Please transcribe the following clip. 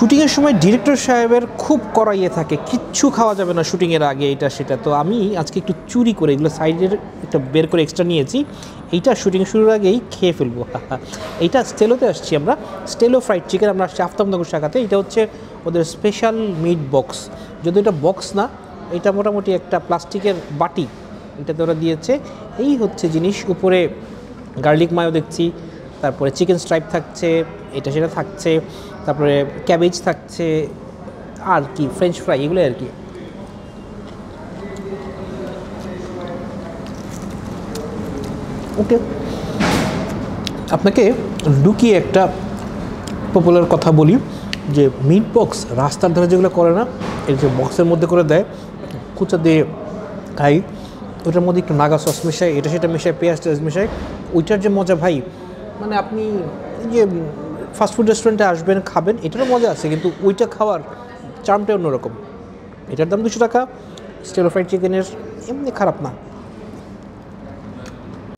শুটিংয়ের সময় ডিরেক্টর সাহেবের খুব কড়াইয়ে থাকে, কিচ্ছু খাওয়া যাবে না শুটিংয়ের আগে, এটা সেটা। তো আমি আজকে একটু চুরি করে এগুলো সাইডের একটা বের করে এক্সট্রা নিয়েছি, এইটা শুটিং শুরুর আগেই খেয়ে ফেলবো। এইটা স্টেলোতে আসছি আমরা, স্টেলো ফ্রাইড চিকেন, আমরা আসছি আফতাবনগর শাখাতে। এটা হচ্ছে ওদের স্পেশাল মিট বক্স, যদি এটা বক্স না, এটা মোটামুটি একটা প্লাস্টিকের বাটি, এটাতে ওরা দিয়েছে। এই হচ্ছে জিনিস, উপরে গার্লিক মায়ো দেখছি, তারপরে চিকেন স্ট্রাইপ থাকছে, এটা সেটা থাকছে, তারপরে ক্যাবেজ থাকছে, আর কি ফ্রেঞ্চ ফ্রাই, এগুলো আর কি। ওকে, আপনাকে লুকিয়ে একটা পপুলার কথা বলি, যে মিট বক্স রাস্তার ধারে যেগুলো করে না, এই যে বক্সের মধ্যে করে দেয়, কুচা দিয়ে খাই, ওটার মধ্যে একটু নাগা সস মেশাই, এটা সেটা মেশাই, পেঁয়াজ টেয়াজ মেশাই, ওইটার যে মজা ভাই, মানে আপনি যে ফাস্টফুড রেস্টুরেন্টে আসবেন খাবেন, এটারও মজা আছে, কিন্তু ওইটা খাওয়ার চার্মটা অন্যরকম। এটার দাম 200 টাকা, স্টেলো ফ্রাইড চিকেনের, এমনি খারাপ না।